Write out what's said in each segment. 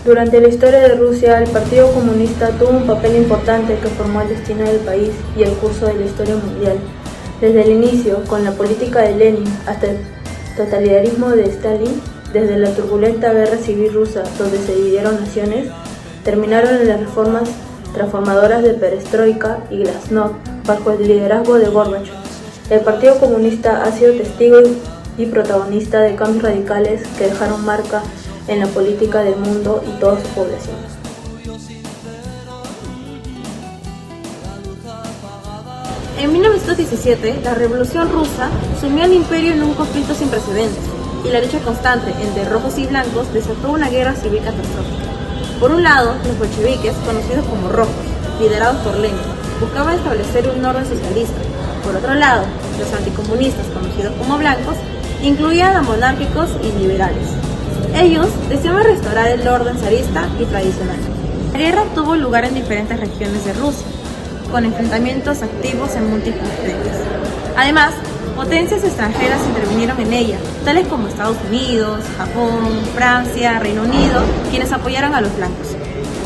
Durante la historia de Rusia, el Partido Comunista tuvo un papel importante que formó el destino del país y el curso de la historia mundial. Desde el inicio, con la política de Lenin, hasta el totalitarismo de Stalin, desde la turbulenta guerra civil rusa, donde se dividieron naciones, terminaron en las reformas transformadoras de Perestroika y Glasnost, bajo el liderazgo de Gorbachov. El Partido Comunista ha sido testigo y protagonista de cambios radicales que dejaron marca en la política del mundo y toda su población. En 1917, la Revolución Rusa sumió al imperio en un conflicto sin precedentes, y la lucha constante entre rojos y blancos desató una guerra civil catastrófica. Por un lado, los bolcheviques, conocidos como rojos, liderados por Lenin, buscaban establecer un orden socialista. Por otro lado, los anticomunistas, conocidos como blancos, incluían a monárquicos y liberales. Ellos deseaban restaurar el orden zarista y tradicional. La guerra tuvo lugar en diferentes regiones de Rusia, con enfrentamientos activos en múltiples frentes. Además, potencias extranjeras intervinieron en ella, tales como Estados Unidos, Japón, Francia, Reino Unido, quienes apoyaron a los blancos.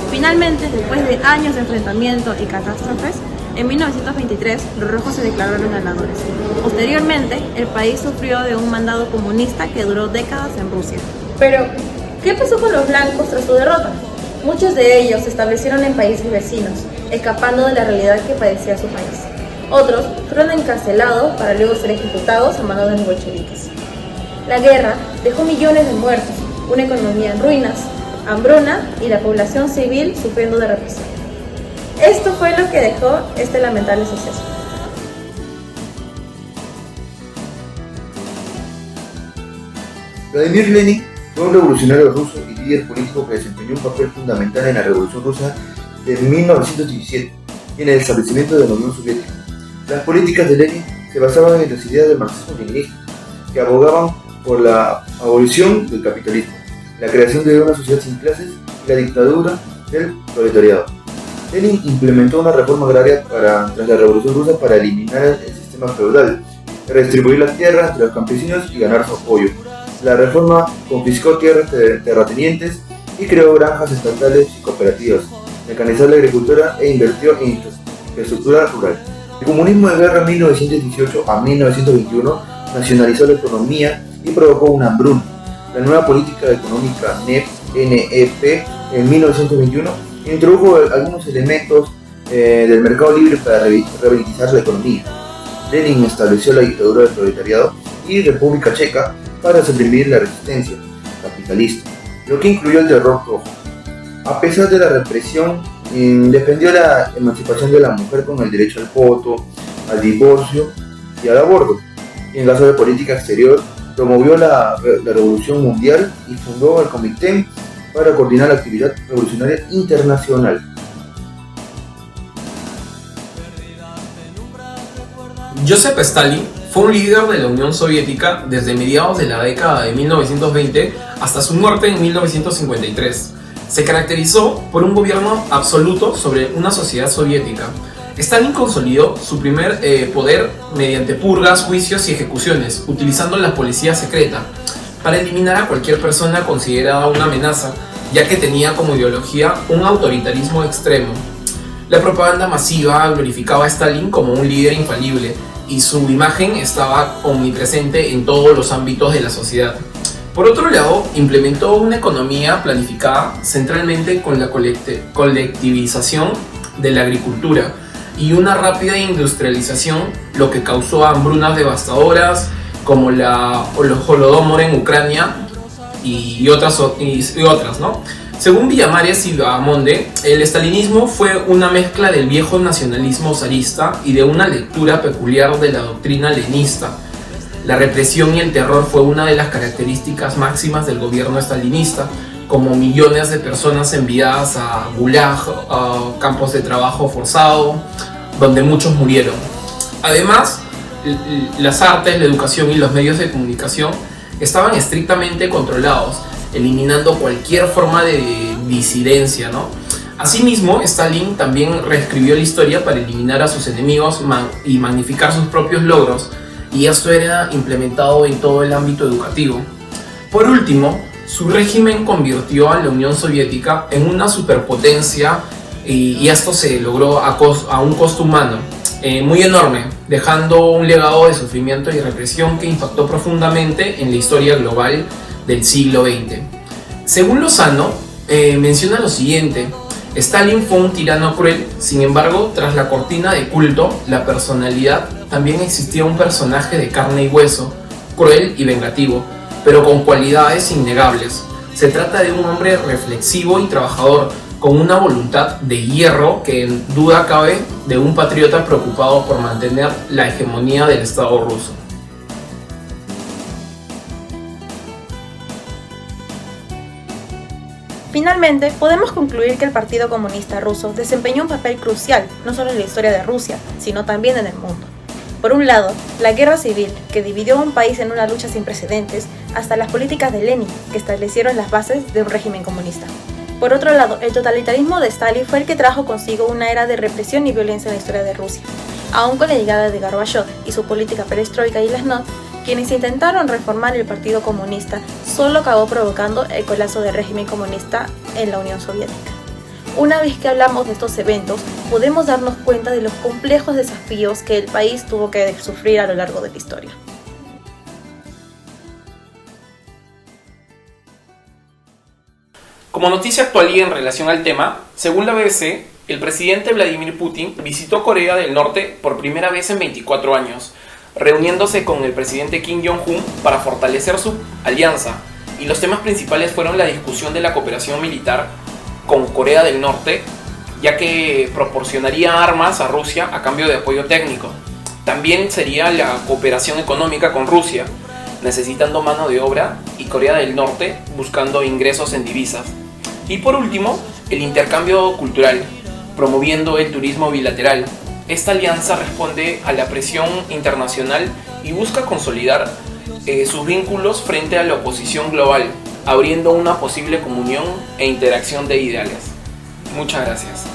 Finalmente, después de años de enfrentamiento y catástrofes, en 1923 los rojos se declararon ganadores. Posteriormente, el país sufrió de un mandato comunista que duró décadas en Rusia. Pero, ¿qué pasó con los blancos tras su derrota? Muchos de ellos se establecieron en países vecinos, escapando de la realidad que padecía su país. Otros fueron encarcelados para luego ser ejecutados a manos de los bolcheviques. La guerra dejó millones de muertos, una economía en ruinas, hambruna y la población civil sufriendo de represión. Esto fue lo que dejó este lamentable suceso. Vladimir Lenin fue un revolucionario ruso y líder político que desempeñó un papel fundamental en la Revolución Rusa de 1917 y en el establecimiento de la Unión Soviética. Las políticas de Lenin se basaban en las ideas del marxismo-leninismo, que abogaban por la abolición del capitalismo, la creación de una sociedad sin clases y la dictadura del proletariado. Lenin implementó una reforma agraria tras la Revolución Rusa para eliminar el sistema feudal, redistribuir las tierras entre los campesinos y ganar su apoyo. La reforma confiscó tierras de terratenientes y creó granjas estatales y cooperativas, mecanizó la agricultura e invirtió en infraestructura rural. El comunismo de guerra 1918 a 1921 nacionalizó la economía y provocó una hambruna. La nueva política económica NEP en 1921 introdujo algunos elementos del mercado libre para revitalizar la economía. Lenin estableció la dictadura del proletariado y República Checa para suprimir la resistencia capitalista, lo que incluyó el terror rojo. A pesar de la represión, defendió la emancipación de la mujer con el derecho al voto, al divorcio y al aborto. Y en caso de política exterior, promovió la Revolución Mundial y fundó el Comité para coordinar la actividad revolucionaria internacional. Joseph Stalin fue un líder de la Unión Soviética desde mediados de la década de 1920 hasta su muerte en 1953. Se caracterizó por un gobierno absoluto sobre una sociedad soviética. Stalin consolidó su primer poder mediante purgas, juicios y ejecuciones, utilizando la policía secreta para eliminar a cualquier persona considerada una amenaza, ya que tenía como ideología un autoritarismo extremo. La propaganda masiva glorificaba a Stalin como un líder infalible y su imagen estaba omnipresente en todos los ámbitos de la sociedad. Por otro lado, implementó una economía planificada centralmente con la colectivización de la agricultura y una rápida industrialización, lo que causó hambrunas devastadoras como el Holodomor en Ucrania y otras, ¿no? Según Villamares y Bahamonde, el estalinismo fue una mezcla del viejo nacionalismo zarista y de una lectura peculiar de la doctrina leninista. La represión y el terror fue una de las características máximas del gobierno estalinista, como millones de personas enviadas a Gulag, a campos de trabajo forzado, donde muchos murieron. Además, las artes, la educación y los medios de comunicación estaban estrictamente controlados, eliminando cualquier forma de disidencia, ¿no? Asimismo, Stalin también reescribió la historia para eliminar a sus enemigos y magnificar sus propios logros, y esto era implementado en todo el ámbito educativo. Por último, Su régimen convirtió a la Unión Soviética en una superpotencia y esto se logró a un costo humano muy enorme, dejando un legado de sufrimiento y represión que impactó profundamente en la historia global del siglo XX. Según Lozano, menciona lo siguiente: Stalin fue un tirano cruel, sin embargo, tras la cortina de culto, la personalidad, también existía un personaje de carne y hueso, cruel y vengativo, pero con cualidades innegables. Se trata de un hombre reflexivo y trabajador, con una voluntad de hierro que en duda cabe de un patriota preocupado por mantener la hegemonía del Estado ruso. Finalmente, podemos concluir que el Partido Comunista Ruso desempeñó un papel crucial no solo en la historia de Rusia, sino también en el mundo. Por un lado, la guerra civil, que dividió a un país en una lucha sin precedentes, hasta las políticas de Lenin, que establecieron las bases de un régimen comunista. Por otro lado, el totalitarismo de Stalin fue el que trajo consigo una era de represión y violencia en la historia de Rusia. Aún con la llegada de Gorbachev y su política perestroika y glasnost, quienes intentaron reformar el Partido Comunista solo acabó provocando el colapso del régimen comunista en la Unión Soviética. Una vez que hablamos de estos eventos, podemos darnos cuenta de los complejos desafíos que el país tuvo que sufrir a lo largo de la historia. Como noticia actual y en relación al tema, según la BBC, el presidente Vladimir Putin visitó Corea del Norte por primera vez en 24 años, reuniéndose con el presidente Kim Jong-un para fortalecer su alianza, y los temas principales fueron la discusión de la cooperación militar con Corea del Norte, ya que proporcionaría armas a Rusia a cambio de apoyo técnico. También sería la cooperación económica con Rusia, necesitando mano de obra, y Corea del Norte buscando ingresos en divisas. Y por último, el intercambio cultural, promoviendo el turismo bilateral. Esta alianza responde a la presión internacional y busca consolidar sus vínculos frente a la oposición global, abriendo una posible comunión e interacción de ideales. Muchas gracias.